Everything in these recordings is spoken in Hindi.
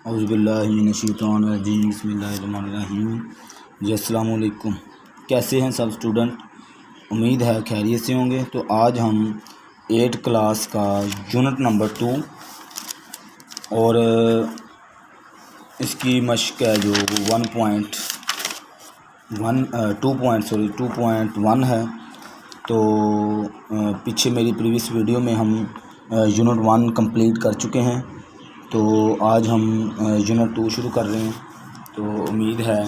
औज़ुबिल्लाहिमिनश्शैतानिर्रजीम बिस्मिल्लाहिर्रहमानिर्रहीम। जी अस्सलाम वालेकुम। कैसे हैं सब स्टूडेंट? उम्मीद है खैरियत से होंगे। तो आज हम 8 क्लास का यूनिट नंबर 2 और इसकी मश्क है जो 2.1 है। तो पीछे मेरी प्रीवियस वीडियो में हम यूनिट 1 कंप्लीट कर चुके हैं। तो आज हम यूनिट 2 शुरू कर रहे हैं। तो उम्मीद है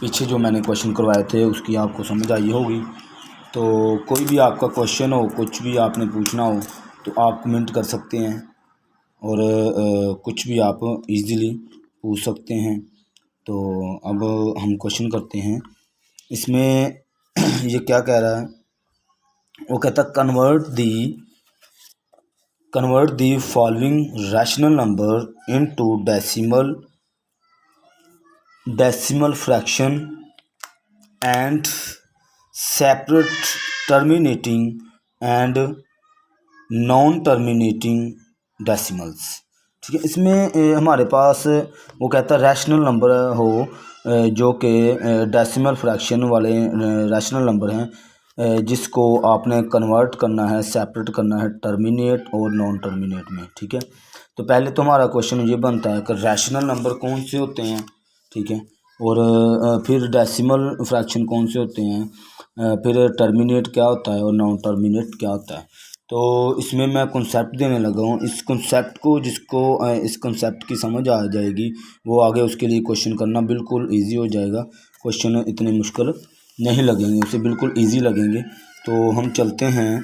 पीछे जो मैंने क्वेश्चन करवाए थे उसकी आपको समझ आई होगी। तो कोई भी आपका क्वेश्चन हो, कुछ भी आपने पूछना हो तो आप कमेंट कर सकते हैं और कुछ भी आप इजीली पूछ सकते हैं। तो अब हम क्वेश्चन करते हैं। इसमें ये क्या कह रहा है? वो कहता है convert the following rational number into decimal fraction and separate terminating and non terminating decimals. ठीक है, इसमें हमारे पास वो कहता है रैशनल नंबर हो जो कि डेसिमल फ्रैक्शन वाले रैशनल नंबर हैं जिसको आपने कन्वर्ट करना है, सेपरेट करना है टर्मिनेट और नॉन टर्मिनेट में। ठीक है, तो पहले तो हमारा क्वेश्चन ये बनता है कि रैशनल नंबर कौन से होते हैं, ठीक है, और फिर डेसिमल फ्रैक्शन कौन से होते हैं, फिर टर्मिनेट क्या होता है और नॉन टर्मिनेट क्या होता है। तो इसमें मैं कॉन्सेप्ट देने लगा हूँ। इस कॉन्सेप्ट को इस कॉन्सेप्ट की समझ आ जाएगी वो आगे उसके लिए क्वेश्चन करना बिल्कुल इजी हो जाएगा। क्वेश्चन इतने मुश्किल नहीं लगेंगे, उसे बिल्कुल इजी लगेंगे। तो हम चलते हैं।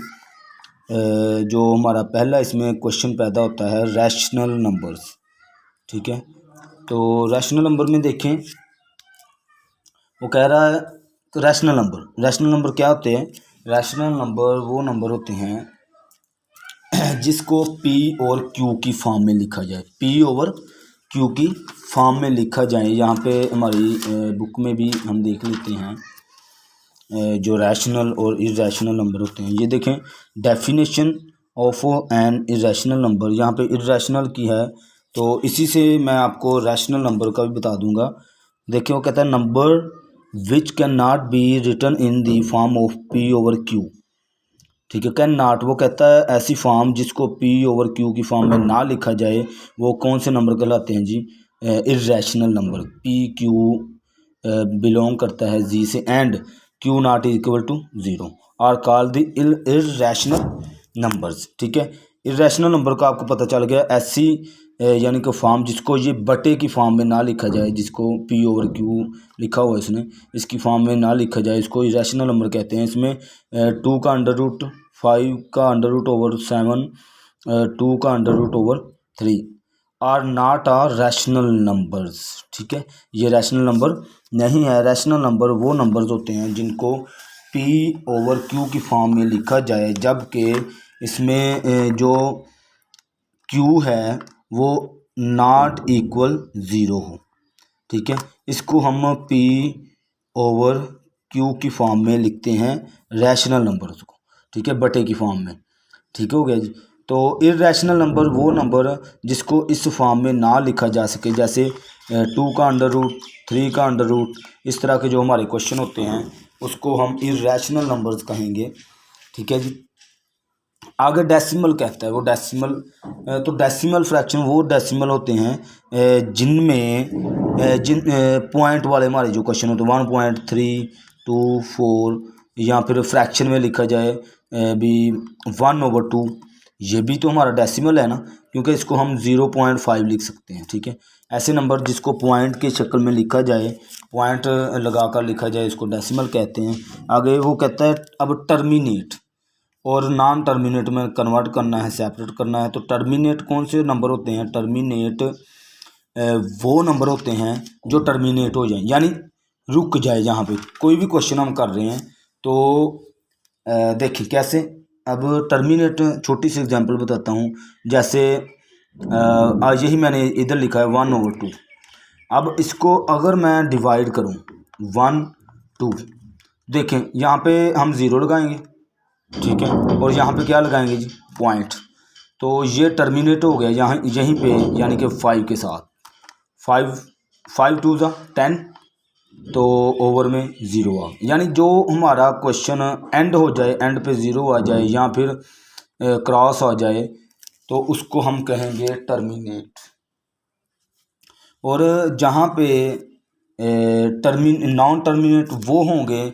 जो हमारा पहला इसमें क्वेश्चन पैदा होता है रैशनल नंबर्स। ठीक है, तो रैशनल नंबर में देखें वो कह रहा है रैशनल नंबर क्या होते हैं? रैशनल नंबर वो नंबर होते हैं जिसको P और Q की फॉर्म में लिखा जाए, P और Q की फॉर्म में लिखा जाए। यहाँ पे हमारी बुक में भी हम देख लेते हैं जो रैशनल और इरेशनल नंबर होते हैं। ये देखें definition of an irrational number, यहाँ पे इरेशनल की है तो इसी से मैं आपको रैशनल नंबर का भी बता दूंगा। देखिए वो कहता है number which can not be written in the form of P over Q। ठीक है, कैन नॉट वो कहता है ऐसी फॉर्म जिसको P ओवर Q की फॉर्म में ना लिखा जाए वो कौन से नंबर कहलाते हैं जी? Irrational number. P Q belong करता है जी से and Q not equal to 0 are called the irrational numbers. ठीक है, इरेशनल नंबर का आपको पता चल गया ऐसी यानी कि फॉर्म जिसको ये बटे की फॉर्म में ना लिखा जाए, जिसको P ओवर Q लिखा हुआ है इसने, इसकी फॉर्म में ना लिखा जाए, इसको इरेशनल नंबर कहते हैं। इसमें 2 का अंडर रूट 5 का अंडर रूट ओवर 7 2 का under root over 3 are not are rational numbers. ठीक है, ये रैशनल नंबर नहीं है। रैशनल नंबर वो नंबर्स होते हैं जिनको P ओवर Q की फॉर्म में लिखा जाए जबकि इसमें जो Q है वो नॉट इक्वल 0 हो। ठीक है, इसको हम P ओवर Q की फॉर्म में लिखते हैं रैशनल नंबर्स को। ठीक है, बटे की फॉर्म में। ठीक हो गया जी। तो इरेशनल नंबर वो नंबर जिसको इस फॉर्म में ना लिखा जा सके, जैसे 2 का अंडर रूट 3 का अंडर रूट, इस तरह के जो हमारे क्वेश्चन होते हैं उसको हम इरेशनल नंबर्स कहेंगे। ठीक है जी। आगे डेसिमल कहता है, वो डेसिमल तो डेसिमल फ्रैक्शन वो डेसिमल होते हैं जिन पॉइंट वाले हमारे जो क्वेश्चन होते हैं 1.324 या फिर फ्रैक्शन में लिखा जाए भी 1/2, ये भी तो हमारा डेसिमल है ना, क्योंकि इसको हम 0.5 लिख सकते हैं। ठीक है, ऐसे नंबर जिसको पॉइंट के शक्ल में लिखा जाए, पॉइंट लगाकर लिखा जाए, इसको डेसिमल कहते हैं। आगे वो कहता है अब टर्मिनेट और नॉन टर्मिनेट में कन्वर्ट करना है, सेपरेट करना है। तो टर्मिनेट कौन से नंबर होते हैं? टर्मिनेट वो नंबर होते हैं जो टर्मिनेट हो जाए, यानी रुक जाए। जहाँ पे कोई भी क्वेश्चन हम कर रहे हैं तो देखिए कैसे। अब टर्मिनेट छोटी सी एग्जांपल बताता हूँ। जैसे यही मैंने इधर लिखा है 1/2। अब इसको अगर मैं डिवाइड करूँ 1/2, देखें यहाँ पे हम 0 लगाएंगे। ठीक है, और यहाँ पे क्या लगाएंगे जी? पॉइंट। तो ये टर्मिनेट हो गया यहाँ यहीं पे, यानी कि 5 के साथ 5 5 टू ज़ा 10, तो ओवर में 0 आ, यानी जो हमारा क्वेश्चन एंड हो जाए, एंड पे 0 आ जाए या फिर क्रॉस आ जाए, तो उसको हम कहेंगे टर्मिनेट। और जहाँ पे नॉन टर्मिनेट वो होंगे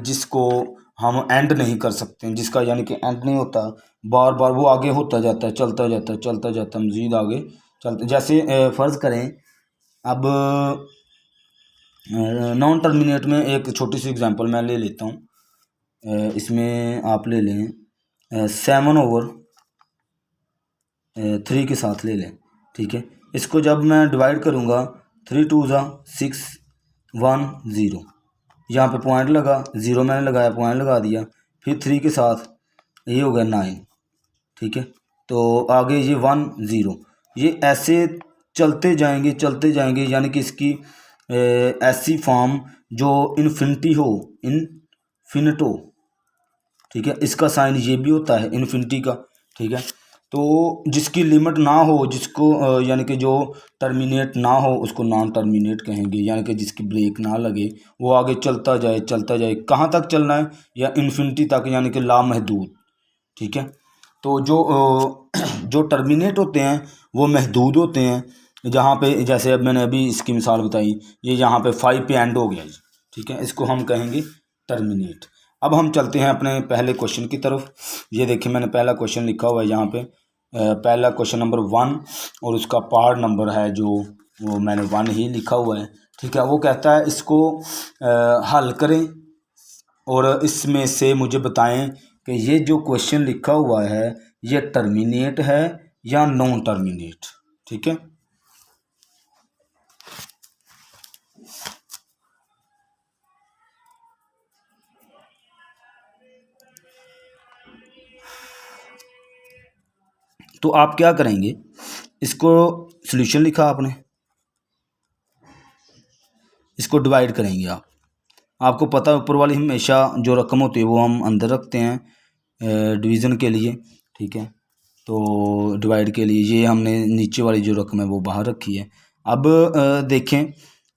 जिसको हम एंड नहीं कर सकते, जिसका यानी कि एंड नहीं होता, बार बार वो आगे होता जाता है, चलता जाता है, चलता जाता है, मज़ीद आगे चलता। जैसे फ़र्ज़ करें अब नॉन टर्मिनेट में एक छोटी सी एग्जांपल मैं ले लेता हूँ। इसमें आप ले लें 7/3 के साथ ले लें, ठीक है। इसको जब मैं डिवाइड करूँगा 3 टू ज़ा 6 1 0, यहाँ पे पॉइंट लगा, 0 मैंने लगाया, पॉइंट लगा दिया, फिर 3 के साथ ये हो गया 9, ठीक है। तो आगे ये 1 0, ये ऐसे चलते जाएंगे, चलते जाएंगे, यानी कि इसकी ऐसी फॉर्म जो इन्फिनिटी हो, इन्फिनिटो, ठीक है। इसका साइन ये भी होता है इन्फिनिटी का, ठीक है। तो जिसकी लिमिट ना हो, जिसको यानी कि जो टर्मिनेट ना हो, उसको नॉन टर्मिनेट कहेंगे, यानी कि जिसकी ब्रेक ना लगे, वो आगे चलता जाए, चलता जाए, कहाँ तक चलना है, या इन्फिनिटी तक, यानी कि लामहदूद, ठीक है। तो जो टर्मिनेट होते हैं वो महदूद होते हैं, जहाँ पे जैसे अब मैंने अभी इसकी मिसाल बताई, ये यहाँ पे 5 पे एंड हो गया जी, ठीक है, इसको हम कहेंगे टर्मिनेट। अब हम चलते हैं अपने पहले क्वेश्चन की तरफ। ये देखिए मैंने पहला क्वेश्चन लिखा हुआ है यहाँ पे, पहला क्वेश्चन नंबर 1, और उसका पार्ट नंबर है जो वो मैंने 1 ही लिखा हुआ है, ठीक है। वो कहता है इसको हल करें और इसमें से मुझे बताएं कि ये जो क्वेश्चन लिखा हुआ है ये टर्मिनेट है या नॉन टर्मिनेट, ठीक है। तो आप क्या करेंगे, इसको सॉल्यूशन लिखा आपने, इसको डिवाइड करेंगे आप। आपको पता है ऊपर वाली हमेशा जो रकम होती है वो हम अंदर रखते हैं डिवीज़न के लिए, ठीक है। तो डिवाइड के लिए ये हमने नीचे वाली जो रकम है वो बाहर रखी है। अब देखें,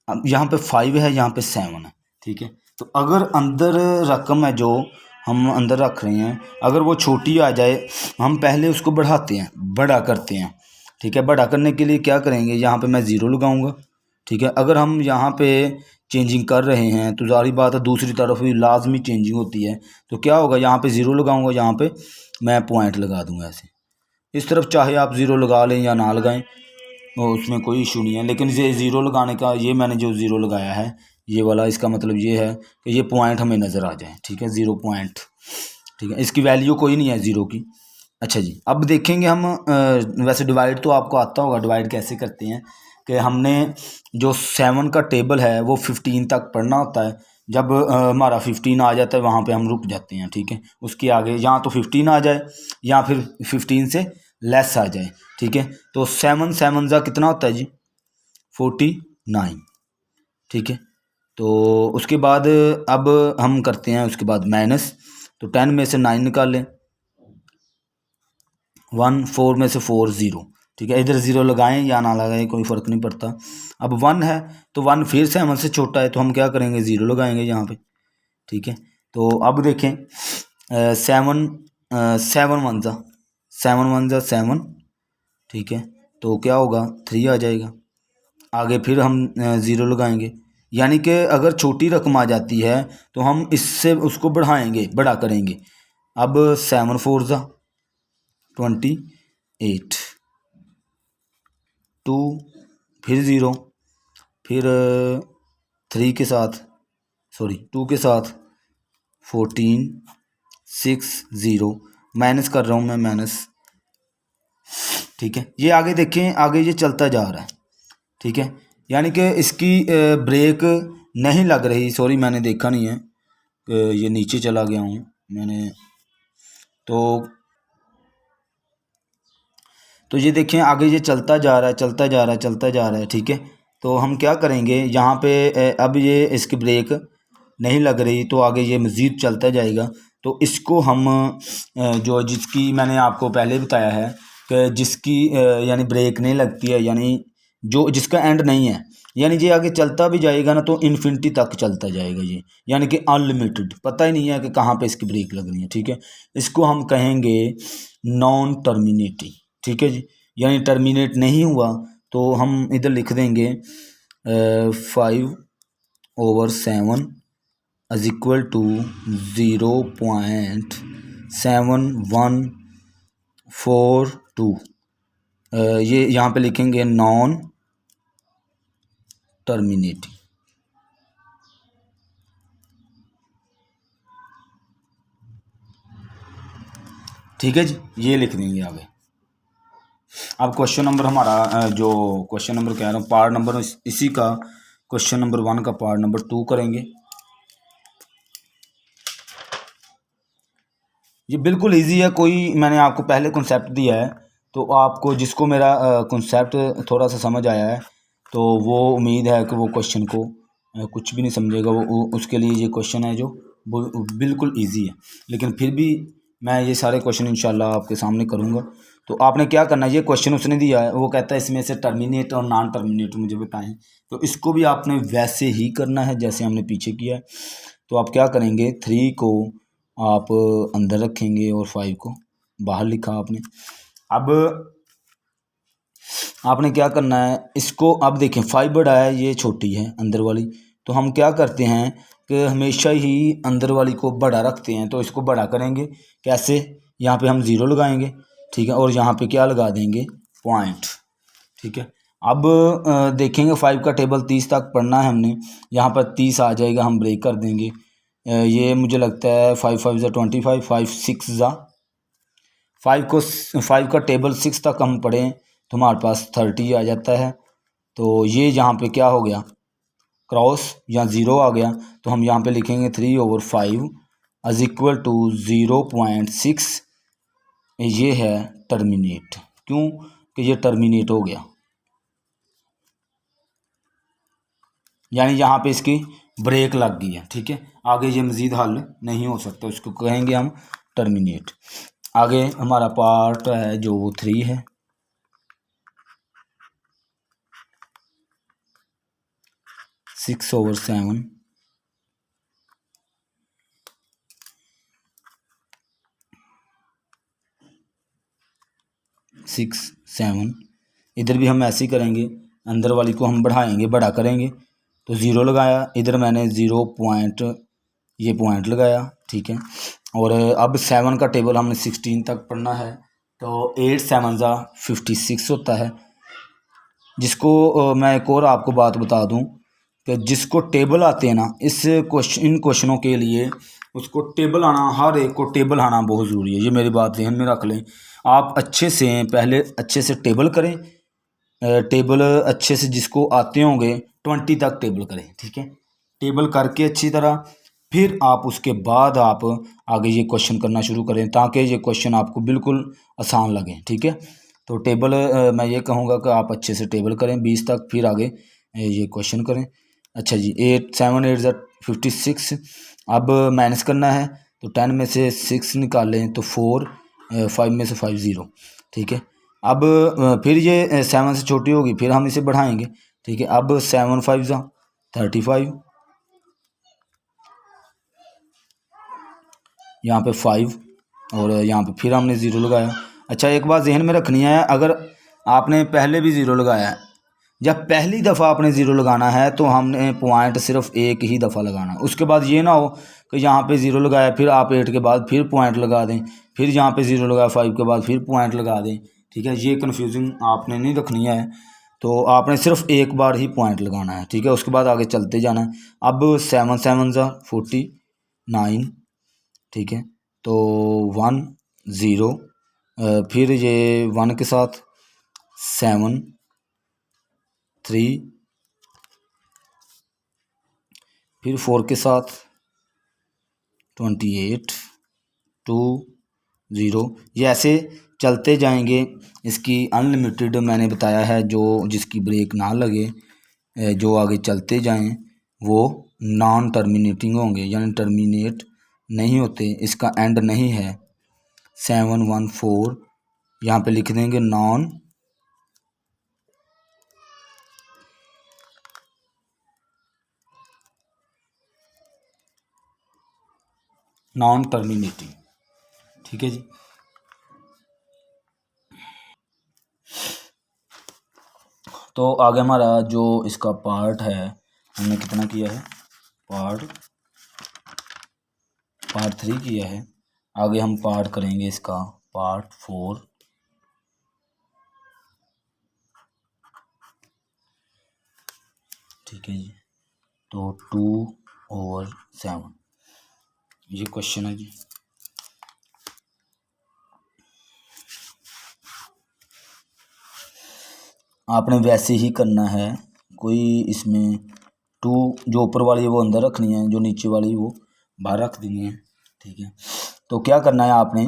अब यहाँ पे 5 है, यहाँ पे 7 है, ठीक है। तो अगर अंदर रकम है जो हम अंदर रख रहे हैं, अगर वो छोटी आ जाए, हम पहले उसको बढ़ाते हैं, बड़ा करते हैं, ठीक है। बड़ा करने के लिए क्या करेंगे, यहाँ पे मैं 0 लगाऊंगा, ठीक है। अगर हम यहाँ पे चेंजिंग कर रहे हैं तो ज़ाहिर बात है दूसरी तरफ भी लाजमी चेंजिंग होती है, तो क्या होगा, यहाँ पे 0 लगाऊंगा, यहाँ पे मैं पॉइंट लगा दूंगा ऐसे। इस तरफ चाहे आप 0 लगा लें या ना लगाएं, और उसमें कोई इशू नहीं है, लेकिन ये 0 लगाने का, ये मैंने जो 0 लगाया है ये वाला, इसका मतलब ये है कि ये पॉइंट हमें नज़र आ जाए, ठीक है, 0 पॉइंट, ठीक है। इसकी वैल्यू कोई नहीं है 0 की। अच्छा जी, अब देखेंगे हम वैसे डिवाइड तो आपको आता होगा, डिवाइड कैसे करते हैं, कि हमने जो 7 का टेबल है वो 15 तक पढ़ना होता है। जब हमारा 15 आ जाता है वहाँ पे हम रुक जाते हैं, ठीक है। उसके आगे यहाँ तो 15 आ जाए या फिर 15 से लेस आ जाए, ठीक है। तो 7 7 जा कितना होता है जी, 49, ठीक है। तो उसके बाद अब हम करते हैं उसके बाद माइनस, तो 10 में से 9 निकाल लें, 1 4 में से 4 0, ठीक है। इधर 0 लगाएं या ना लगाएं कोई फ़र्क नहीं पड़ता। अब 1 है तो 1 फिर 7 से छोटा है, तो हम क्या करेंगे, 0 लगाएंगे यहाँ पे, ठीक है। तो अब देखें 7 7 1 जा 7, ठीक है। तो क्या होगा, 3 आ जाएगा। आगे फिर हम 0 लगाएंगे, यानी कि अगर छोटी रकम आ जाती है तो हम इससे उसको बढ़ाएंगे, बड़ा करेंगे। अब 7 4 जा 28, 2 फिर 0, फिर 3 के साथ, सॉरी 2 के साथ 14 6 0, माइनस कर रहा हूँ मैं, माइनस, ठीक है। ये आगे देखें, आगे ये चलता जा रहा है, ठीक है। यानी कि इसकी ब्रेक नहीं लग रही, सॉरी मैंने देखा नहीं है, ये नीचे चला गया हूँ मैंने, तो ये देखें आगे ये चलता जा रहा है, चलता जा रहा है, चलता जा रहा है, ठीक है। तो हम क्या करेंगे यहाँ पे, अब ये इसकी ब्रेक नहीं लग रही, तो आगे ये मज़ीद चलता जाएगा। तो इसको हम जो जिसकी मैंने आपको पहले बताया है कि जिसकी यानी ब्रेक नहीं लगती है, यानी जो जिसका एंड नहीं है, यानी ये आगे चलता भी जाएगा ना तो इन्फिनिटी तक चलता जाएगा ये, यानी कि अनलिमिटेड, पता ही नहीं है कि कहाँ पे इसकी ब्रेक लगनी है। ठीक है, इसको हम कहेंगे नॉन टर्मिनेटिंग। ठीक है जी, यानी टर्मिनेट नहीं हुआ तो हम इधर लिख देंगे 5/7 इज इक्वल टू 0.7142। ये यहाँ पे लिखेंगे नॉन टर्मिनेटिंग। ठीक है जी, ये लिख देंगे आगे। अब क्वेश्चन नंबर हमारा जो क्वेश्चन नंबर कह रहा हूँ पार्ट नंबर इसी का क्वेश्चन नंबर 1 का पार्ट नंबर 2 करेंगे। ये बिल्कुल इजी है, कोई मैंने आपको पहले कॉन्सेप्ट दिया है तो आपको जिसको मेरा कॉन्सेप्ट थोड़ा सा समझ आया है तो वो उम्मीद है कि वो क्वेश्चन को कुछ भी नहीं समझेगा, वो उसके लिए ये क्वेश्चन है जो बिल्कुल इजी है। लेकिन फिर भी मैं ये सारे क्वेश्चन इंशाल्लाह आपके सामने करूँगा। तो आपने क्या करना है, ये क्वेश्चन उसने दिया है, वो कहता है इसमें से टर्मिनेट और नॉन टर्मिनेट मुझे बताएं, तो इसको भी आपने वैसे ही करना है जैसे हमने पीछे किया है। तो आप क्या करेंगे, 3 को आप अंदर रखेंगे और 5 को बाहर लिखा आपने। अब आपने क्या करना है, इसको अब देखें 5 बड़ा है, ये छोटी है अंदर वाली, तो हम क्या करते हैं कि हमेशा ही अंदर वाली को बड़ा रखते हैं। तो इसको बड़ा करेंगे कैसे, यहाँ पे हम 0 लगाएंगे। ठीक है, और यहाँ पे क्या लगा देंगे, पॉइंट। ठीक है, अब देखेंगे 5 का टेबल 30 तक पढ़ना है हमने, यहाँ पर 30 आ जाएगा, हम ब्रेक कर देंगे। ये मुझे लगता है 5×5 = 25, 5 का टेबल 6 तक हम पढ़ें तो हमारे पास 30 आ जाता है। तो ये यहाँ पे क्या हो गया, क्रॉस या 0 आ गया, तो हम यहाँ पे लिखेंगे 3/5 इज इक्वल टू 0.6। ये है टर्मिनेट, क्यों कि ये टर्मिनेट हो गया, यानी यहाँ पे इसकी ब्रेक लग गई है। ठीक है, आगे ये मज़ीद हल नहीं हो सकता, उसको कहेंगे हम टर्मिनेट। आगे हमारा पार्ट है जो वो 3 है। 6/7 6/7, इधर भी हम ऐसे ही करेंगे, अंदर वाली को हम बढ़ाएंगे, बड़ा करेंगे। तो 0 लगाया, इधर मैंने 0 पॉइंट ये पॉइंट लगाया। ठीक है, और अब 7 का टेबल हमने 16 तक पढ़ना है, तो 8×7 = 56 होता है। जिसको मैं एक और आपको बात बता दूं कि जिसको टेबल आते हैं ना, इन क्वेश्चनों के लिए उसको टेबल आना, हर एक को टेबल आना बहुत ज़रूरी है। ये मेरी बात ध्यान में रख लें, आप अच्छे से पहले अच्छे से टेबल करें, टेबल अच्छे से जिसको आते होंगे 20 तक टेबल करें। ठीक है, टेबल करके अच्छी तरह फिर आप उसके बाद आप आगे ये क्वेश्चन करना शुरू करें ताकि ये क्वेश्चन आपको बिल्कुल आसान लगे। ठीक है, तो टेबल मैं ये कहूँगा कि आप अच्छे से टेबल करें 20 तक, फिर आगे ये क्वेश्चन करें। अच्छा जी, 8×7 = 56। अब माइनस करना है, तो 10 में से 6 निकालें तो 4, 5 में से 5 0। ठीक है, अब फिर ये 7 से छोटी होगी, फिर हम इसे बढ़ाएंगे। ठीक है, अब 7×5 = 35, यहाँ पे 5 और यहाँ पे फिर हमने 0 लगाया। अच्छा, एक बात जहन में रखनी है, अगर आपने पहले भी 0 लगाया है, जब पहली दफ़ा आपने 0 लगाना है तो हमने पॉइंट सिर्फ एक ही दफ़ा लगाना है। उसके बाद ये ना हो कि यहाँ पे 0 लगाया, फिर आप 8 के बाद फिर पॉइंट लगा दें, फिर यहाँ पे 0 लगाया 5 के बाद फिर पॉइंट लगा दें। ठीक है, ये कन्फ्यूजिंग आपने नहीं रखनी है, तो आपने सिर्फ एक बार ही पॉइंट लगाना है। ठीक है, उसके बाद आगे चलते जाना है। अब 7×7 = 49। ठीक है, तो 1 0, फिर ये 1 के साथ 7 3, फिर 4 के साथ 28 2 0। ये ऐसे चलते जाएंगे, इसकी अनलिमिटेड मैंने बताया है, जो जिसकी ब्रेक ना लगे, जो आगे चलते जाएं वो नॉन टर्मिनेटिंग होंगे, यानी टर्मिनेट नहीं होते, इसका एंड नहीं है। 714 यहाँ पे लिख देंगे नॉन नॉन टर्मिनेटिंग। ठीक है जी। तो आगे हमारा जो इसका पार्ट है, हमने कितना किया है, पार्ट 3 किया है। आगे हम पार्ट करेंगे इसका पार्ट 4। ठीक है जी। तो 2/7 ये क्वेश्चन है जी। आपने वैसे ही करना है, कोई इसमें 2 जो ऊपर वाली है वो अंदर रखनी है, जो नीचे वाली वो बाहर रख देनी है। ठीक है। तो क्या करना है आपने,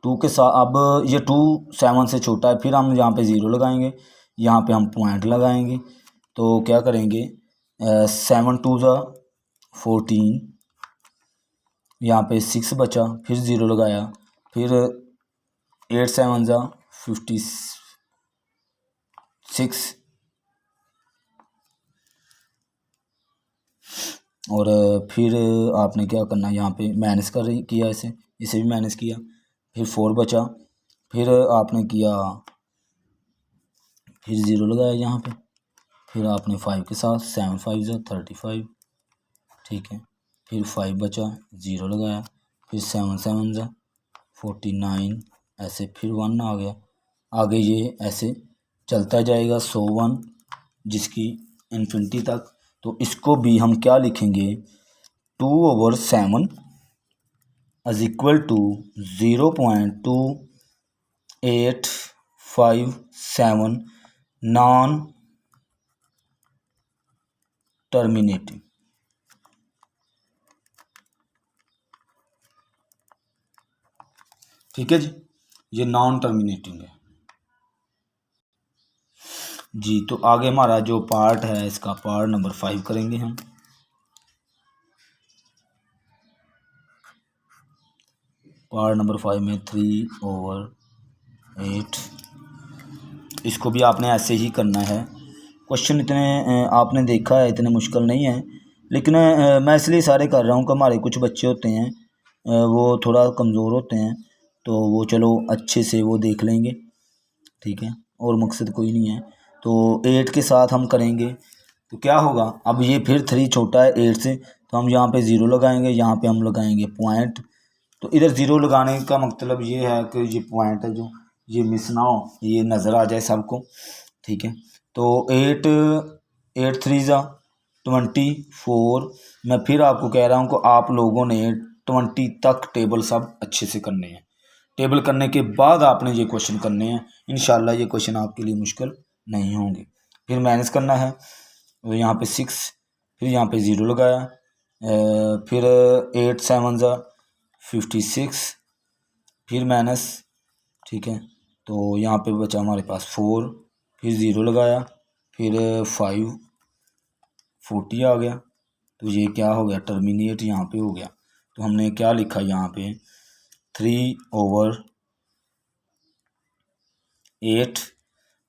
2 के साथ, अब ये 2 7 से छोटा है, फिर हम यहाँ पे 0 लगाएंगे, यहाँ पे हम पॉइंट लगाएंगे। तो क्या करेंगे, 7 2 ज़ा 14, यहाँ पे 6 बचा, फिर 0 लगाया, फिर 8 7 ज़ा 56, और फिर आपने क्या करना है, यहाँ पे माइनस किया, इसे भी माइनस किया, फिर 4 बचा, फिर आपने किया, फिर 0 लगाया यहाँ पे, फिर आपने 5 के साथ 7 5 ज़ा 35। ठीक है। फिर 5 बचा, 0 लगाया, फिर 7 7 ज़ा 49, ऐसे फिर 1 आ गया। आगे ये ऐसे चलता जाएगा 101 जिसकी इन्फिनिटी तक। तो इसको भी हम क्या लिखेंगे, 2/7 is equal to 0.2857 non terminating. ठीक है जी, ये नॉन टर्मिनेटिंग है जी। तो आगे हमारा जो पार्ट है, इसका पार्ट नंबर 5 करेंगे हम। पार्ट नंबर 5 में 3/8, इसको भी आपने ऐसे ही करना है। क्वेश्चन इतने आपने देखा है, इतने मुश्किल नहीं है, लेकिन मैं इसलिए सारे कर रहा हूँ कि हमारे कुछ बच्चे होते हैं वो थोड़ा कमज़ोर होते हैं, तो वो चलो अच्छे से वो देख लेंगे। ठीक है, और मकसद कोई नहीं है। तो 8 के साथ हम करेंगे तो क्या होगा, अब ये फिर 3 छोटा है 8 से, तो हम यहाँ पे 0 लगाएंगे, यहाँ पे हम लगाएंगे पॉइंट। तो इधर 0 लगाने का मतलब ये है कि ये पॉइंट है जो ये मिस ना हो, ये नज़र आ जाए सबको। ठीक है। तो 8 3 ज़ा 24। मैं फिर आपको कह रहा हूँ कि आप लोगों ने 20 तक टेबल सब अच्छे से करने हैं। टेबल करने के बाद आपने ये क्वेश्चन करने हैं, इंशाल्लाह ये क्वेश्चन आपके लिए मुश्किल नहीं होंगे। फिर माइनस करना है, तो यहाँ पे 6, फिर यहाँ पे 0 लगाया, फिर 8 7 ज़ा 56, फिर माइनस। ठीक है। तो यहाँ पे बचा हमारे पास 4, फिर 0 लगाया, फिर 5 40 आ गया। तो ये क्या हो गया, टर्मिनेट यहाँ पे हो गया। तो हमने क्या लिखा यहाँ पे, 3/8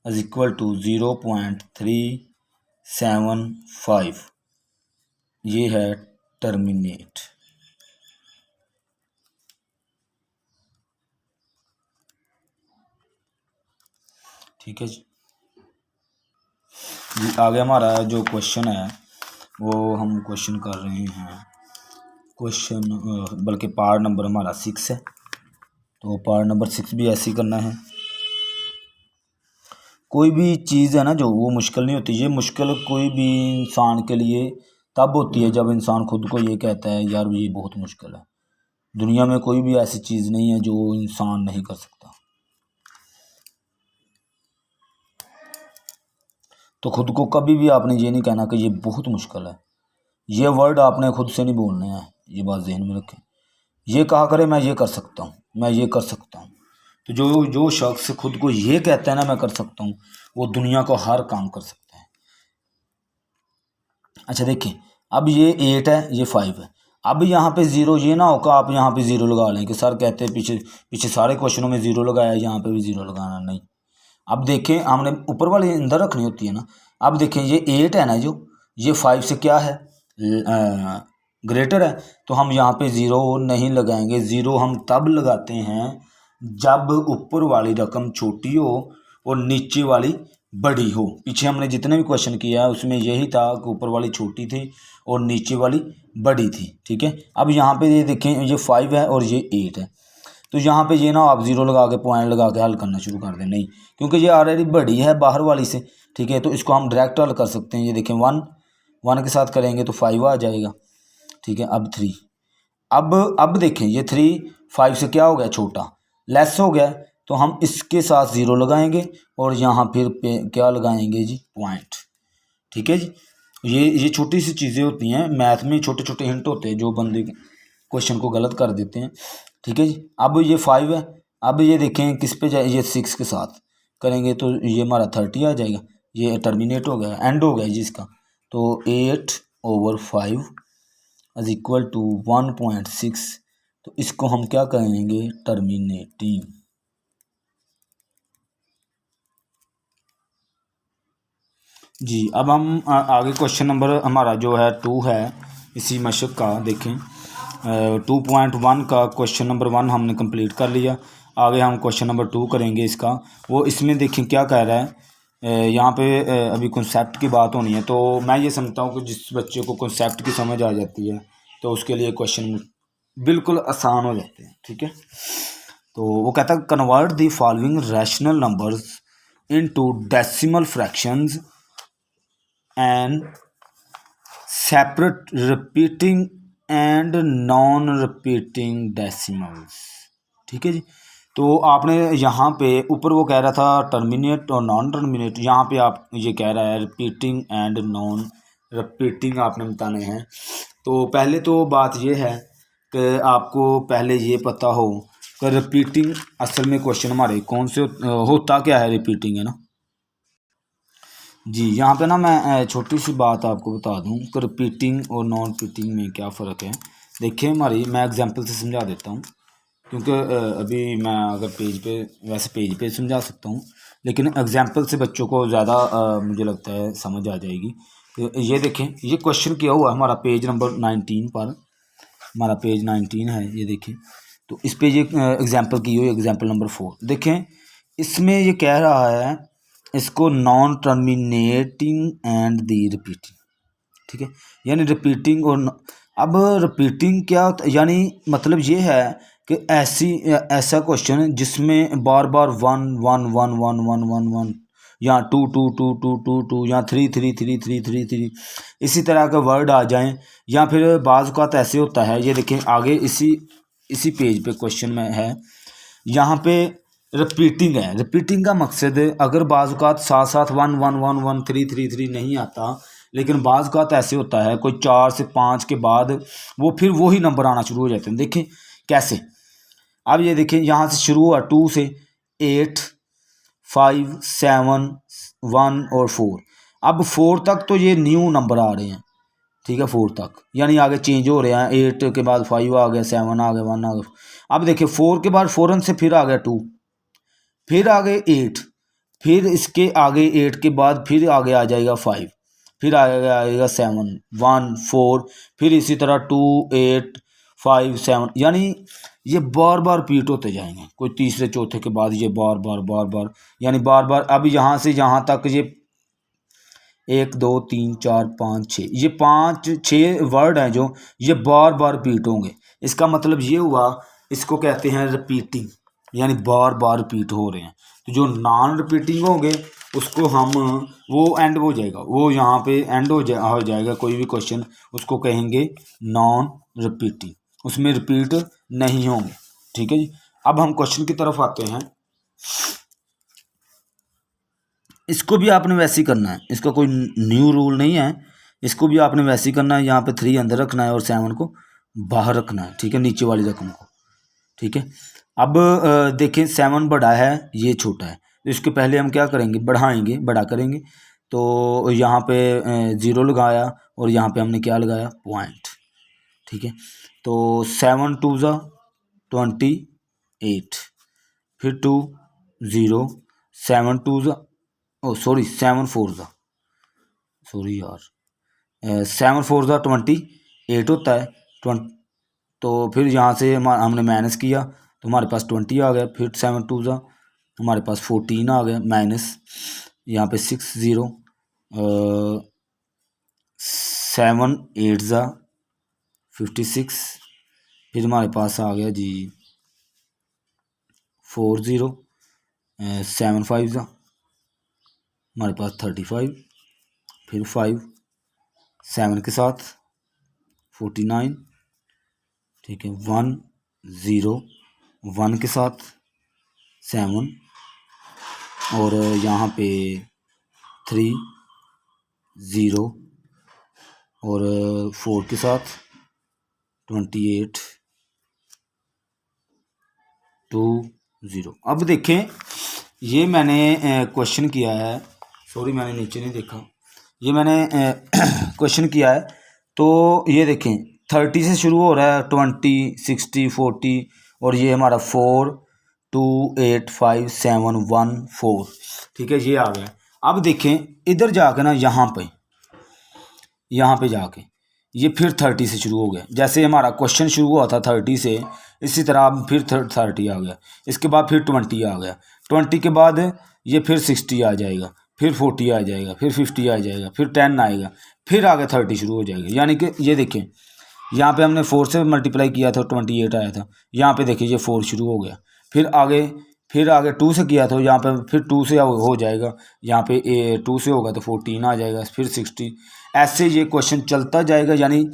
इज इक्वल टू 0.375, ये है टर्मिनेट। ठीक है जी। आगे हमारा जो क्वेश्चन है वो हम क्वेश्चन कर रहे हैं, क्वेश्चन बल्कि पार्ट नंबर हमारा 6 है। तो पार्ट नंबर 6 भी ऐसे ही करना है। कोई भी चीज़ है ना जो वो मुश्किल नहीं होती, ये मुश्किल कोई भी इंसान के लिए तब होती है जब इंसान खुद को ये कहता है यार ये बहुत मुश्किल है। दुनिया में कोई भी ऐसी चीज़ नहीं है जो इंसान नहीं कर सकता। तो खुद को कभी भी आपने ये नहीं कहना कि ये बहुत मुश्किल है। ये वर्ड आपने खुद से नहीं बोलने हैं, ये बात जहन में रखें। ये कहा करे मैं ये कर सकता हूँ, मैं ये कर सकता हूँ। तो जो जो शख्स खुद को ये कहता है ना मैं कर सकता हूँ, वो दुनिया को हर काम कर सकता है। अच्छा देखिए, अब ये 8 है, ये 5 है। अब यहाँ पे 0, ये ना होगा आप यहाँ पे 0 लगा लें कि सर कहते हैं पीछे पीछे सारे क्वेश्चनों में 0 लगाया, यहाँ पे भी 0 लगाना नहीं। अब देखें, हमने ऊपर वाली अंदर रखनी होती है ना। अब देखें ये 8 है ना, जो ये 5 से क्या है, ग्रेटर है तो हम यहाँ पे ज़ीरो नहीं लगाएंगे। ज़ीरो हम तब लगाते हैं जब ऊपर वाली रकम छोटी हो और नीचे वाली बड़ी हो। पीछे हमने जितने भी क्वेश्चन किया है उसमें यही था कि ऊपर वाली छोटी थी और नीचे वाली बड़ी थी। ठीक है, अब यहाँ पे ये देखें, ये 5 है और ये 8 है, तो यहाँ पे ये ना आप ज़ीरो लगा के पॉइंट लगा के हल करना शुरू कर दें, नहीं, क्योंकि ये ऑलरेडी बड़ी है बाहर वाली से। ठीक है, तो इसको हम डायरेक्ट हल कर सकते हैं। ये देखें 1 के साथ करेंगे तो 5 आ जाएगा। ठीक है, अब 3, अब देखें ये 3 5 से क्या हो गया, छोटा, लेस हो गया, तो हम इसके साथ ज़ीरो लगाएंगे और यहाँ फिर पे क्या लगाएंगे जी, पॉइंट। ठीक है जी, ये छोटी सी चीज़ें होती हैं मैथ में, छोटे छोटे हिंट होते हैं जो बंदे क्वेश्चन को गलत कर देते हैं। ठीक है जी, अब ये 5 है, अब ये देखें किस पे जाए, ये 6 के साथ करेंगे तो ये हमारा 30 आ जाएगा। ये टर्मिनेट हो गया, एंड हो गया जी इसका, तो 8/5 इज इक्वल टू 1.6। तो इसको हम क्या कहेंगे, टर्मिनेटिंग। जी, अब हम आगे क्वेश्चन नंबर हमारा जो है 2 है इसी मशक का, देखें 2.1 का क्वेश्चन नंबर 1 हमने कंप्लीट कर लिया। आगे हम क्वेश्चन नंबर 2 करेंगे इसका। वो इसमें देखें क्या कह रहा है, यहाँ पे अभी कॉन्सेप्ट की बात होनी है, तो मैं ये समझता हूँ कि जिस बच्चे को कॉन्सेप्ट की समझ आ जाती है तो उसके लिए क्वेश्चन बिल्कुल आसान हो जाते हैं। ठीक है, तो वो कहता है convert the following rational numbers into decimal fractions and separate repeating and non repeating decimals. ठीक है जी, तो आपने यहाँ पे ऊपर वो कह रहा था टर्मिनेट और नॉन टर्मिनेट, यहाँ पे आप ये कह रहा है रिपीटिंग एंड नॉन रिपीटिंग आपने बताने हैं। तो पहले तो बात ये है कि आपको पहले ये पता हो कि रिपीटिंग असल में क्वेश्चन हमारे कौन से होता क्या है, रिपीटिंग है ना जी। यहाँ पे ना मैं छोटी सी बात आपको बता दूँ कि रिपीटिंग और नॉन रिपीटिंग में क्या फ़र्क है। देखिए हमारी, मैं एग्जांपल से समझा देता हूँ, क्योंकि अभी मैं अगर पेज पे, वैसे पेज पे समझा सकता हूँ, लेकिन एग्जांपल से बच्चों को ज़्यादा मुझे लगता है समझ आ जाएगी। तो ये देखें, ये क्वेश्चन किया हुआ है हमारा पेज नंबर 19 पर, हमारा पेज 19 है, ये देखें। तो इस पे ये एग्जांपल की हुई, एग्जांपल नंबर 4 देखें। इसमें ये कह रहा है इसको non terminating and the repeating. ठीक है, यानी रिपीटिंग और अब रिपीटिंग क्या होता है, यानी मतलब ये है कि ऐसा क्वेश्चन जिसमें बार बार 1 1 1 1 1 1 1 या 2 2 2 2 2 2 या 3 3 3 3 3 3 इसी तरह के वर्ड आ जाएं, या फिर बाज़ औक़ात ऐसे होता है, ये देखें आगे इसी पेज पे क्वेश्चन में है, यहाँ पे रिपीटिंग है। रिपीटिंग का मकसद अगर बाज़ औक़ात साथ साथ 1 1 1 1 3 3 3 नहीं आता, लेकिन बाज़ औक़ात ऐसे होता है कोई 4 से 5 के बाद वो फिर वही नंबर आना शुरू हो जाते हैं। देखें कैसे, अब ये देखें यहाँ से शुरू हुआ 2 से 8 5 7 1 और 4, अब 4 तक तो ये न्यू नंबर आ रहे हैं। ठीक है, 4 तक यानी आगे चेंज हो रहे हैं, 8 के बाद 5 आ गया, 7 आ गया, 1 आ गया। अब देखिए 4 के बाद फ़ौरन से फिर आ गया 2, फिर आगे 8, फिर इसके आगे 8 के बाद फिर आगे आ जाएगा 5, फिर आएगा 7 1 4, फिर इसी तरह 2 8 5 7, यानी ये बार बार रिपीट होते जाएंगे। कोई तीसरे चौथे के बाद ये बार बार यानी बार बार। अब यहाँ से यहाँ तक ये 1 2 3 4 5 6, ये 5 6 वर्ड हैं जो ये बार बार रिपीट होंगे। इसका मतलब ये हुआ, इसको कहते हैं रिपीटिंग, यानी बार बार रिपीट हो रहे हैं। तो जो नॉन रिपीटिंग होंगे उसको हम, वो एंड हो जाएगा, वो यहाँ पे एंड हो जाएगा कोई भी क्वेश्चन, उसको कहेंगे नॉन रिपीटिंग, उसमें रिपीट नहीं होंगे। ठीक है जी, अब हम क्वेश्चन की तरफ आते हैं। इसको भी आपने वैसे ही करना है, इसका कोई न्यू रूल नहीं है, इसको भी आपने वैसे ही करना है। यहाँ पे 3 अंदर रखना है और 7 को बाहर रखना है। ठीक है, नीचे वाली रकम को। ठीक है, अब देखें 7 बड़ा है, ये छोटा है, तो इसके पहले हम क्या करेंगे, बढ़ाएंगे, बड़ा करेंगे। तो यहाँ पे 0 लगाया और यहाँ पे हमने क्या लगाया, पॉइंट। ठीक है, तो 7 2 ज़ा 28, फिर 2 0, 7 2 ज़ा 7 4 ज़ा 7 4 ज़ा 28, 8 होता है 20, तो फिर यहाँ से हमने माइनस किया तो हमारे पास 20 आ गया। फिर 7 2 ज़ा हमारे पास 14 आ गया, माइनस यहाँ पे 6 0, 7 8 ज़ा 56, फिर हमारे पास आ गया जी 4 0, 7 5 ज़ा हमारे पास 35, फिर 5 7 के साथ 49, ठीक है, 1 0 1 के साथ 7, और यहाँ पे 3 0 और 4 के साथ 28 2 0। अब देखें ये मैंने क्वेश्चन किया है, सॉरी मैंने नीचे नहीं देखा, ये मैंने क्वेश्चन किया है। तो ये देखें 30 से शुरू हो रहा है, 20 60 40, और ये हमारा 4 2 8 5 7 1 4, ठीक है, ये आ गया। अब देखें इधर जाके ना यहाँ पे जाके ये फिर 30 से शुरू हो गया। जैसे हमारा क्वेश्चन शुरू हुआ था 30 से, इसी तरह अब फिर 30 आ गया, इसके बाद फिर 20 आ गया, 20 के बाद ये फिर 60 आ जाएगा, फिर 40 आ जाएगा, फिर 50 आ जाएगा, फिर 10 आएगा, फिर आगे 30 शुरू हो जाएगा। यानी कि ये देखें यहाँ पे हमने 4 से मल्टीप्लाई किया था 28 आया था, यहाँ पे देखिए ये 4 शुरू हो गया, फिर आगे 2 से किया तो यहाँ पे फिर 2 से हो जाएगा, यहाँ पे 2 से होगा तो 14 आ जाएगा, फिर 60, ऐसे ये क्वेश्चन चलता जाएगा। यानी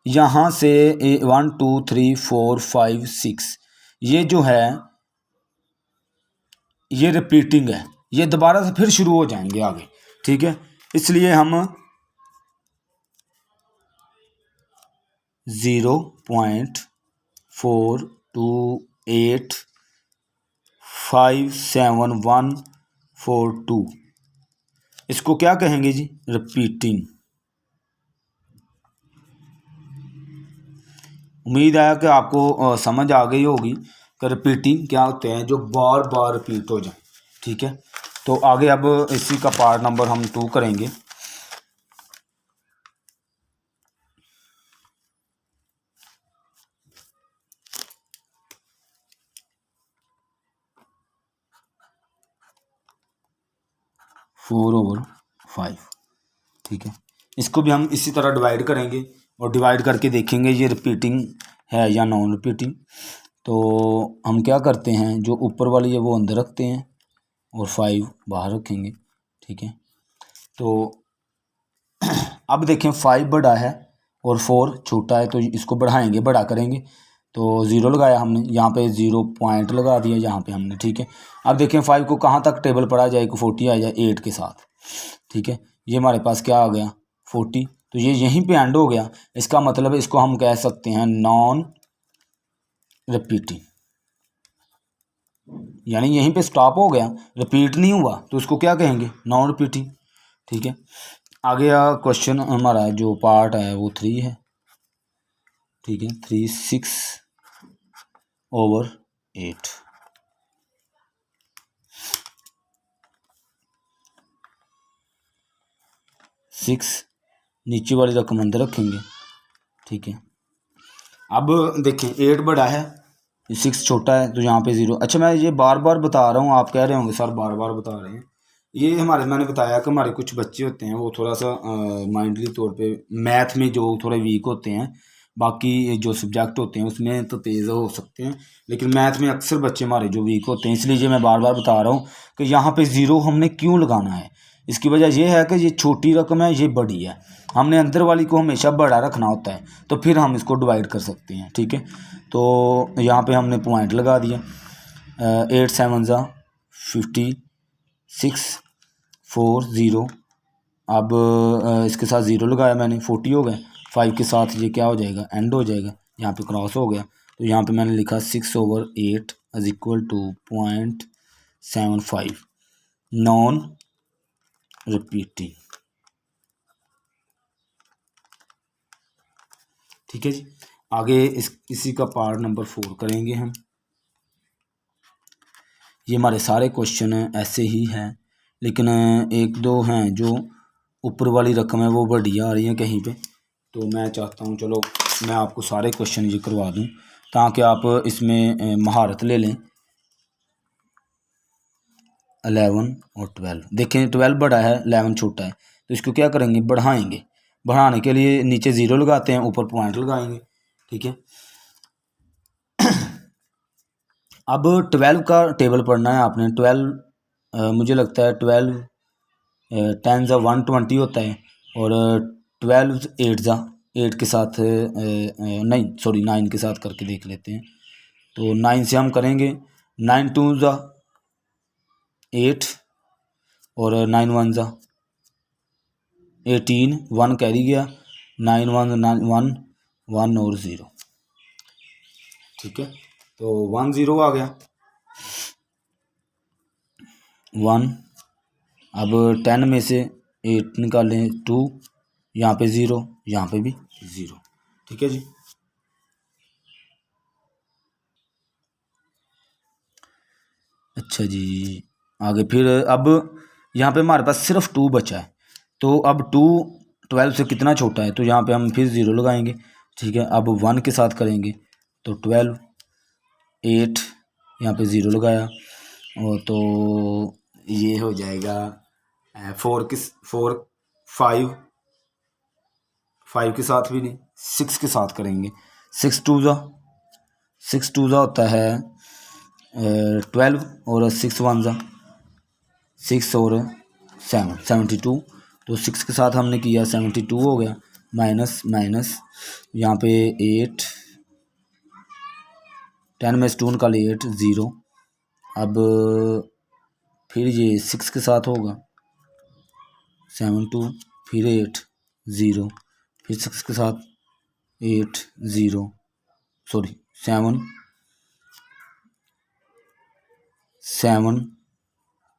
यहाँ से 1 2 3 4 5 6 ये जो है ये रिपीटिंग है, ये दोबारा से फिर शुरू हो जाएंगे आगे, ठीक है। इसलिए हम 0.42857 142 इसको क्या कहेंगे जी, रिपीटिंग। उम्मीद है कि आपको समझ आ गई होगी कि रिपीटिंग क्या होते हैं, जो बार बार रिपीट हो जाए, ठीक है। तो आगे अब इसी का पार्ट नंबर हम 2 करेंगे। फोर ओवर 5, ठीक है, इसको भी हम इसी तरह डिवाइड करेंगे और डिवाइड करके देखेंगे ये रिपीटिंग है या नॉन रिपीटिंग। तो हम क्या करते हैं, जो ऊपर वाली है वो अंदर रखते हैं और 5 बाहर रखेंगे, ठीक है। तो अब देखें 5 बड़ा है और 4 छोटा है, तो इसको बढ़ाएंगे, बड़ा करेंगे, तो 0 लगाया हमने, यहाँ पे 0 पॉइंट लगा दिया यहाँ पे हमने, ठीक है। अब देखें 5 को कहाँ तक टेबल पढ़ा जाए, 40 आ जाए 8 के साथ, ठीक है। ये हमारे पास क्या आ गया 40, तो ये यहीं पे एंड हो गया। इसका मतलब इसको हम कह सकते हैं नॉन रिपीटिंग, यानी यहीं पे स्टॉप हो गया, रिपीट नहीं हुआ, तो इसको क्या कहेंगे, नॉन रिपीटिंग, ठीक है। आगे क्वेश्चन हमारा जो पार्ट है वो 3 है, ठीक है, 3 6 ओवर 8, सिक्स नीचे वाली रकम अंदर रखेंगे, ठीक है। अब देखें 8 बड़ा है, 6 छोटा है, तो यहाँ पे 0। अच्छा मैं ये बार बार बता रहा हूँ, आप कह रहे होंगे सर बार बार बता रहे हैं। ये मैंने बताया कि हमारे कुछ बच्चे होते हैं वो थोड़ा सा माइंडली तौर पे मैथ में जो थोड़े वीक होते हैं, बाकी जो सब्जेक्ट होते हैं उसमें तो तेज़ हो सकते हैं, लेकिन मैथ में अक्सर बच्चे हमारे जो वीक होते हैं, इसलिए मैं बार बार बता रहा हूँ कि यहाँ पे 0 हमने क्यों लगाना है। इसकी वजह यह है कि ये छोटी रकम है, ये बड़ी है, हमने अंदर वाली को हमेशा बड़ा रखना होता है, तो फिर हम इसको डिवाइड कर सकते हैं, ठीक है। तो यहाँ पे हमने पॉइंट लगा दिया, 8 7 ज़ा 56 4 0, अब इसके साथ 0 लगाया मैंने, 40 हो गए, 5 के साथ ये क्या हो जाएगा, एंड हो जाएगा, यहाँ पे क्रॉस हो गया, तो यहाँ पे मैंने लिखा 6 over 8 is equal to 0.75 non repeating, ठीक है जी। आगे इसी का पार्ट नंबर 4 करेंगे हम। ये हमारे सारे क्वेश्चन ऐसे ही हैं, लेकिन एक दो हैं जो ऊपर वाली रकम है वो बड़ी आ रही है कहीं पे, तो मैं चाहता हूँ चलो मैं आपको सारे क्वेश्चन ये करवा दूँ ताकि आप इसमें महारत ले लें। 11 और 12, देखें 12 बड़ा है 11 छोटा है, तो इसको क्या करेंगे, बढ़ाएंगे। बढ़ाने के लिए नीचे ज़ीरो लगाते हैं, ऊपर पॉइंट लगाएंगे, ठीक है। अब 12 का टेबल पढ़ना है आपने। 12 मुझे लगता है 12 10 ज़ा 120 होता है, और 12 8 ज़ा 8 के साथ नहीं सॉरी 9 के साथ करके देख लेते हैं। तो 9 से हम करेंगे, 9 2 ज़ा 8 और 9 1 ज़ा 18, 1 कैरी गया, 9 1 9 1 1 और 0, ठीक है। तो 1 0 आ गया 1। अब 10 में से 8 निकालें 2, यहाँ पे 0, यहाँ पे भी 0, ठीक है जी। अच्छा जी, आगे फिर अब यहाँ पे हमारे पास सिर्फ 2 बचा है, तो अब 2 12 से कितना छोटा है, तो यहाँ पे हम फिर 0 लगाएंगे, ठीक है। अब 1 के साथ करेंगे तो 12 8, यहाँ पे 0 लगाया, और तो ये हो जाएगा 4 5 5 के साथ भी नहीं, 6 के साथ करेंगे। 6 2 ज़ा होता है 12, और 6 1 ज़ा 6 और 7 72, तो 6 के साथ हमने किया 72 हो गया, माइनस माइनस यहाँ पे 8, 10 में से 2 निकाले 8 0। अब फिर ये 6 के साथ होगा 7 2, फिर 8 0, फिर 6 के साथ 8 0 सॉरी 7 7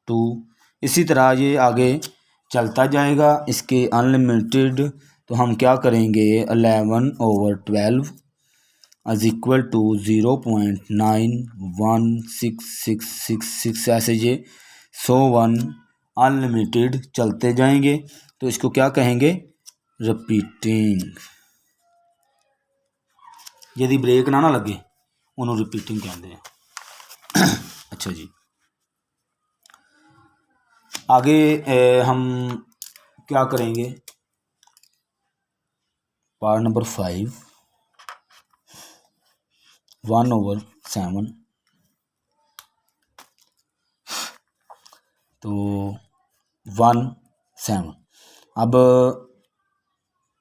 2, इसी तरह ये आगे चलता जाएगा, इसके अनलिमिटेड। तो हम क्या करेंगे, 11 ओवर 12 इज इक्वल टू 0.916666, ऐसे ये 101 अनलिमिटेड चलते जाएंगे। तो इसको क्या कहेंगे, रिपीटिंग। यदि ब्रेक ना लगे उन्होंने रिपीटिंग कहते हैं। अच्छा जी, आगे हम क्या करेंगे, पार्ट नंबर 5 1/7, तो 1/7। अब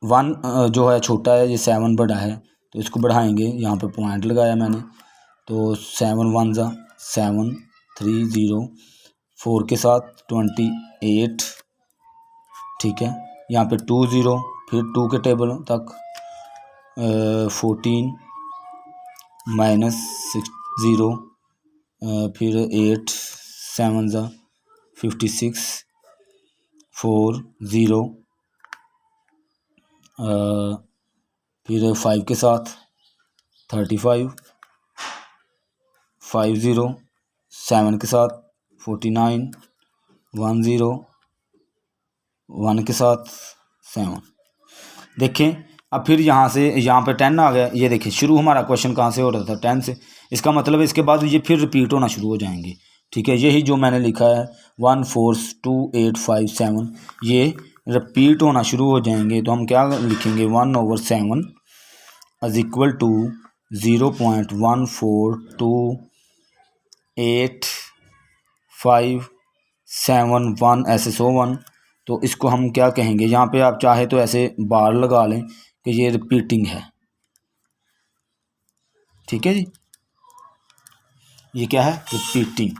1 जो है छोटा है, ये 7 बड़ा है, तो इसको बढ़ाएंगे, यहाँ पे पॉइंट लगाया मैंने, तो 7 1 ज़ा 7 3 0, 4 के साथ 28, ठीक है। यहाँ पे 2 0, फिर 2 के टेबल तक 14 माइनस 6 0, फिर 8 7 ज़ा 56, 4 0, फिर 5 के साथ 35, 5 0, 7 के साथ 49, 1 0, 1 के साथ 7। देखें अब फिर यहाँ से यहाँ पे 10 आ गया, ये देखिए शुरू हमारा क्वेश्चन कहाँ से हो रहा था, 10 से। इसका मतलब है इसके बाद ये फिर रिपीट होना शुरू हो जाएंगे, ठीक है। यही जो मैंने लिखा है 1 4 2 8 5 7, ये रिपीट होना शुरू हो जाएंगे। तो हम क्या लिखेंगे, 1/7 इज इक्वल टू 0.142851 ऐसे 101। तो इसको हम क्या कहेंगे, यहाँ पे आप चाहे तो ऐसे बार लगा लें कि ये रिपीटिंग है, ठीक है जी। ये क्या है, रिपीटिंग।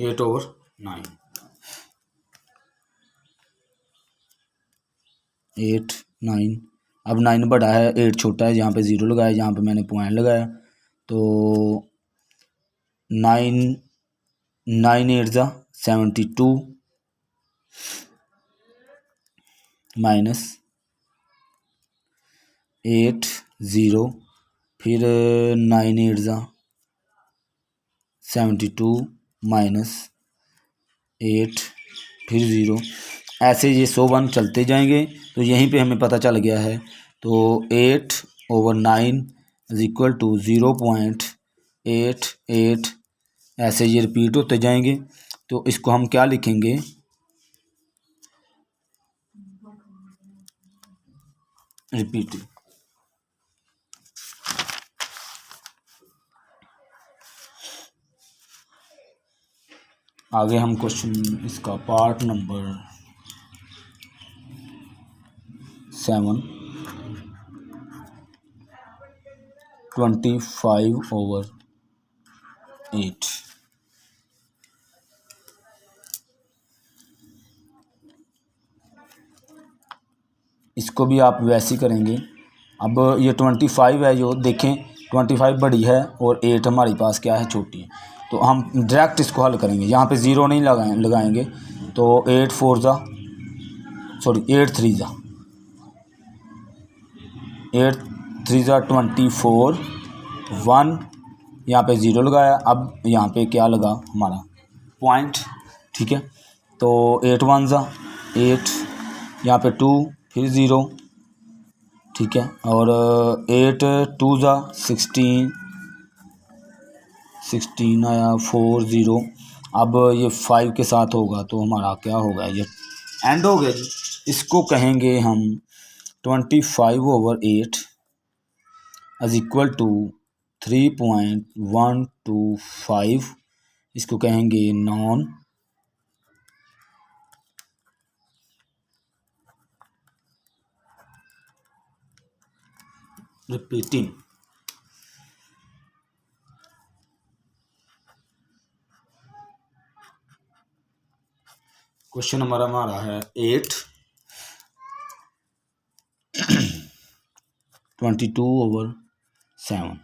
एट ओवर 9 8 9, अब 9 बड़ा है 8 छोटा है, यहाँ पे 0 लगाया, यहाँ पे मैंने पॉइंट लगाया, तो 9 9 8 ज़ा 72 माइनस 8 0, फिर 9 8 ज़ा 72 माइनस 8 फिर 0, ऐसे ये 101 चलते जाएंगे। तो यहीं पे हमें पता चल गया है। तो 8/9 इज इक्वल टू 0.88, ऐसे ये रिपीट होते जाएंगे। तो इसको हम क्या लिखेंगे, रिपीट। आगे हम क्वेश्चन इसका पार्ट नंबर 7, 25/8। इसको भी आप वैसे ही करेंगे। अब ये 25 है, जो देखें 25 बड़ी है और 8 हमारे पास क्या है, छोटी है। तो हम डायरेक्ट इसको हल करेंगे, यहाँ पे ज़ीरो नहीं लगाएंगे। तो 8 3 24, 1 यहाँ पे ज़ीरो लगाया। अब यहाँ पे क्या लगा हमारा, पॉइंट, ठीक है। तो 8 1 8, यहाँ पे 2 फिर 0, ठीक है। और 8 2 16 आया, 4 0। अब ये 5 के साथ होगा तो हमारा क्या होगा, ये एंड हो गया जी। इसको कहेंगे हम 25/8 इज इक्वल टू 3.125। इसको कहेंगे नॉन रिपीटिंग। क्वेश्चन नंबर हमारा है 8, 22/7।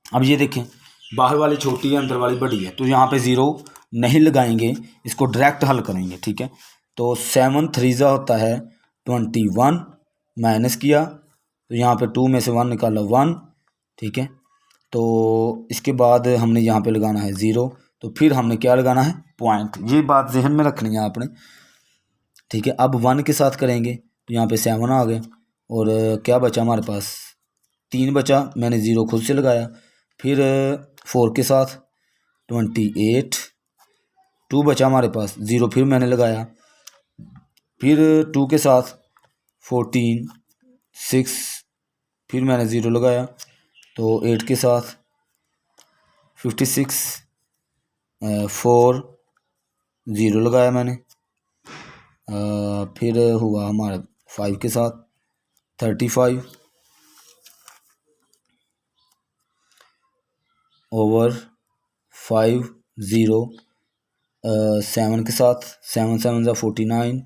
अब ये देखें, बाहर वाली छोटी है, अंदर वाली बड़ी है। तो यहाँ पे ज़ीरो नहीं लगाएंगे, इसको डायरेक्ट हल करेंगे, ठीक है। तो 7 3 होता है 21, माइनस किया तो यहाँ पे 2 में से 1 निकाला 1, ठीक है। तो इसके बाद हमने यहाँ पे लगाना है 0। तो फिर हमने क्या लगाना है, पॉइंट। ये बात जहन में रखनी है आपने, ठीक है। अब 1 के साथ करेंगे तो यहाँ पे 7 आ गए और क्या बचा हमारे पास, 3 बचा। मैंने 0 खुद से लगाया। फिर 4 के साथ 28, 2 बचा हमारे पास, 0 फिर मैंने लगाया। फिर 2 के साथ 14, 6 फिर मैंने 0 लगाया। तो 8 के साथ 56, 4 0 लगाया मैंने। फिर हुआ हमारा 5 के साथ 35 ओवर 5 0, 7 के साथ 7 7 49,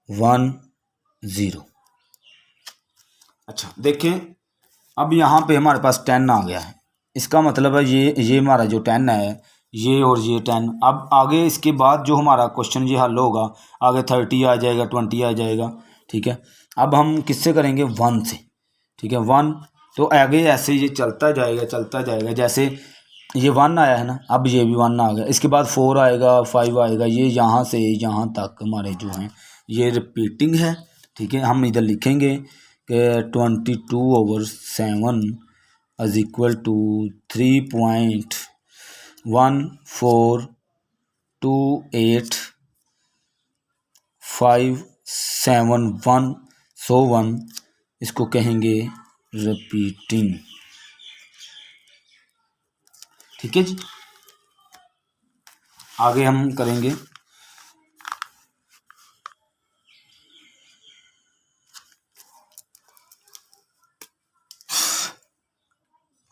1 0। अच्छा देखें, अब यहाँ पे हमारे पास 10 आ गया है। इसका मतलब है ये हमारा जो 10 है, ये और ये 10। अब आगे इसके बाद जो हमारा क्वेश्चन ये हल होगा, आगे 30 आ जाएगा, 20 आ जाएगा, ठीक है। अब हम किससे करेंगे, 1 से, ठीक है। 1 तो आगे ऐसे ये चलता जाएगा। जैसे ये 1 आया है ना, अब ये भी 1 आ गया। इसके बाद 4 आएगा, 5 आएगा। ये यहाँ से यहाँ तक हमारे जो हैं ये रिपीटिंग है, ठीक है। हम इधर लिखेंगे कि 22/7 इज इक्वल टू 3.1428571, सो 1। इसको कहेंगे रिपीटिंग, ठीक है जी। आगे हम करेंगे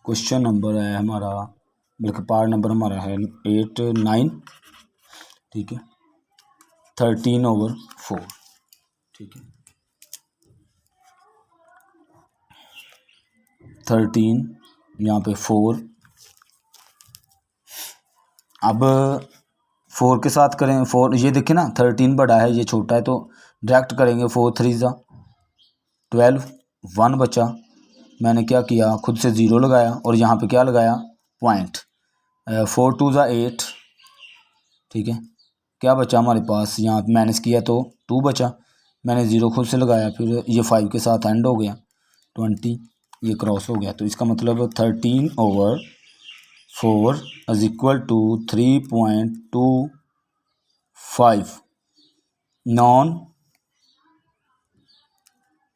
क्वेश्चन नंबर है हमारा, बल्कि पार्ट नंबर हमारा है 8 9, ठीक है। 13/4, ठीक है। 13 यहाँ पे 4। अब 4 के साथ करें, 4 ये देखिए ना, 13 बड़ा है, ये छोटा है। तो डायरेक्ट करेंगे 4 3 12 1 बचा, मैंने क्या किया खुद से ज़ीरो लगाया और यहाँ पे क्या लगाया पॉइंट। 4 2 ज़ा 8, ठीक है। क्या बचा हमारे पास, यहाँ पे माइनस किया तो 2 बचा, मैंने ज़ीरो खुद से लगाया, फिर ये 5 के साथ एंड हो गया, 20 ये क्रॉस हो गया। तो इसका मतलब 13/4 is equal to 3.25 non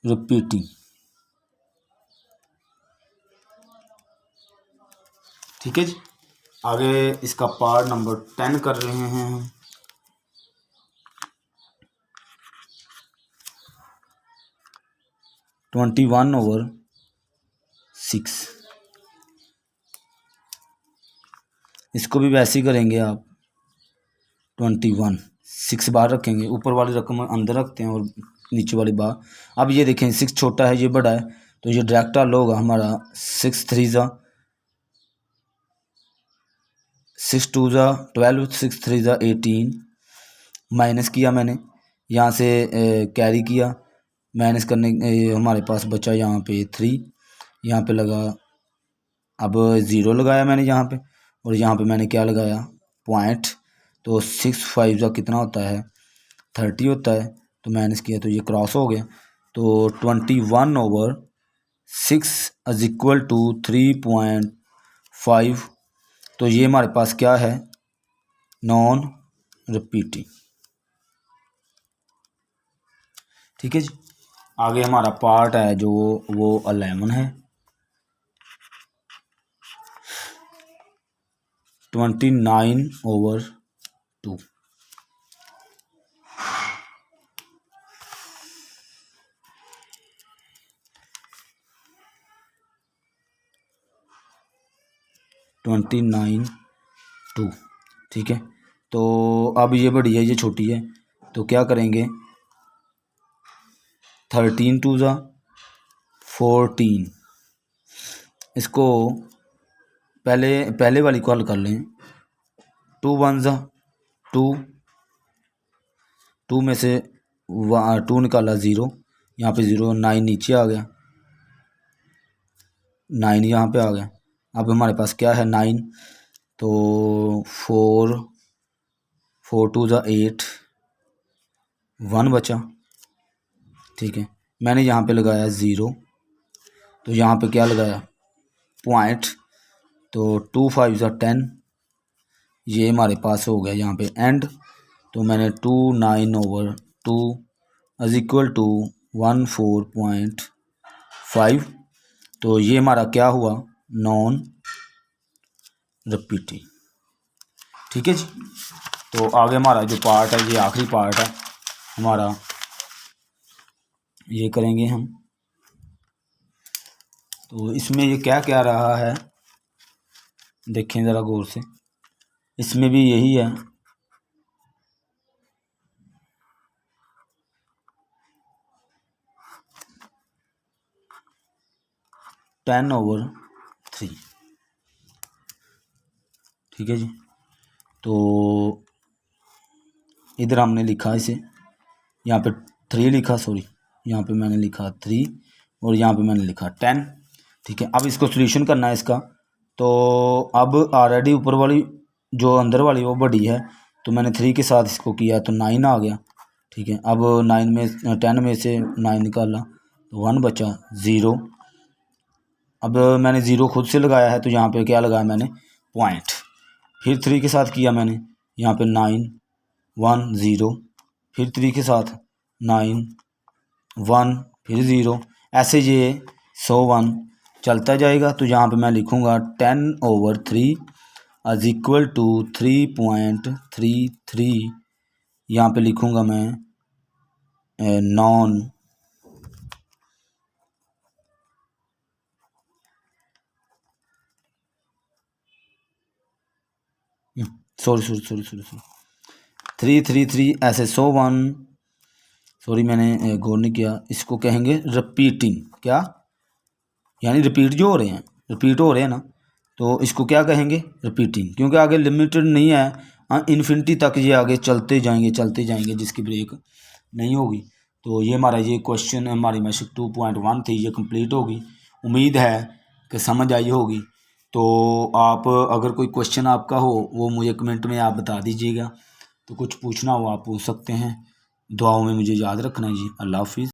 repeating, ठीक है जी। आगे इसका पार्ट नंबर 10 कर रहे हैं हम। 21/6, इसको भी वैसे ही करेंगे आप। 21 6 बाहर रखेंगे, ऊपर वाली रकम अंदर रखते हैं और नीचे वाली बाहर। अब ये देखें 6 छोटा है, ये बड़ा है, तो ये डायरेक्ट हल होगा हमारा। 6 3 ज़ा 6 2 ज़ा 12, 6 3 ज़ा 18, माइनस किया मैंने यहाँ से, कैरी किया, माइनस करने हमारे पास बचा यहाँ पे 3, यहाँ पे लगा, अब ज़ीरो लगाया मैंने यहाँ पे, और यहाँ पे मैंने क्या लगाया पॉइंट। तो 6 5 ज़ा कितना होता है 30 होता है, तो माइनस किया तो ये क्रॉस हो गया। तो 21/6 इज इक्वल टू 3.5, तो ये हमारे पास क्या है नॉन रिपीटिंग, ठीक है जी। आगे हमारा पार्ट है जो वो 11 है। 29/2, ठीक है। तो अब ये बड़ी है, ये छोटी है, तो क्या करेंगे 13 2 ज़ा 14, इसको पहले वाली को हल कर लें। 2 1 ज़ा 2, 2 में से 2 निकाला ज़ीरो, यहाँ पे ज़ीरो, 9 नीचे आ गया, 9 यहाँ पे आ गया। अब हमारे पास क्या है 9, तो 4 2 ज़ा 8, 1 बचा, ठीक है। मैंने यहाँ पे लगाया ज़ीरो, तो यहाँ पे क्या लगाया पॉइंट, तो 2 5 ज़ा 10, ये हमारे पास हो गया यहाँ पे एंड। तो मैंने 29/2 इज इक्वल टू 14.5, तो ये हमारा क्या हुआ नॉन रिपीटिंग, ठीक है जी। तो आगे हमारा जो पार्ट है, ये आखिरी पार्ट है हमारा, ये करेंगे हम। तो इसमें ये क्या क्या रहा है देखें ज़रा गौर से, इसमें भी यही है 10/3, ठीक है जी। तो इधर हमने लिखा इसे, यहाँ पे 3 लिखा, सॉरी यहाँ पे मैंने लिखा 3 और यहाँ पे मैंने लिखा 10, ठीक है। अब इसको सॉल्यूशन करना है इसका, तो अब ऑलरेडी ऊपर वाली जो अंदर वाली वो बड़ी है, तो मैंने 3 के साथ इसको किया तो 9 आ गया, ठीक है। अब 10 में से 9 निकाला तो 1 बचा, ज़ीरो। अब मैंने ज़ीरो खुद से लगाया है, तो यहाँ पे क्या लगाया मैंने पॉइंट, फिर 3 के साथ किया मैंने, यहाँ पे 9 1 0, फिर 3 के साथ 9 1, फिर ज़ीरो, ऐसे ये 101 चलता जाएगा। तो यहाँ पे मैं लिखूँगा 10/3 इज इक्वल टू 3.33, यहाँ पे लिखूँगा मैं नॉन सॉरी 333 ऐसे 101, सॉरी मैंने गौर नहीं किया, इसको कहेंगे रिपीटिंग, क्या यानी रिपीट जो हो रहे हैं, रिपीट हो रहे हैं ना, तो इसको क्या कहेंगे रिपीटिंग, क्योंकि आगे लिमिटेड नहीं है, इन्फिनिटी तक ये आगे चलते जाएंगे जिसकी ब्रेक नहीं होगी। तो ये हमारा ये क्वेश्चन हमारी मैशिक 2.1 थी, ये कंप्लीट होगी। उम्मीद है कि समझ आई होगी। तो आप अगर कोई क्वेश्चन आपका हो वो मुझे कमेंट में आप बता दीजिएगा। तो कुछ पूछना हो आप पूछ सकते हैं। दुआओं में मुझे याद रखना जी। अल्लाह हाफिज़।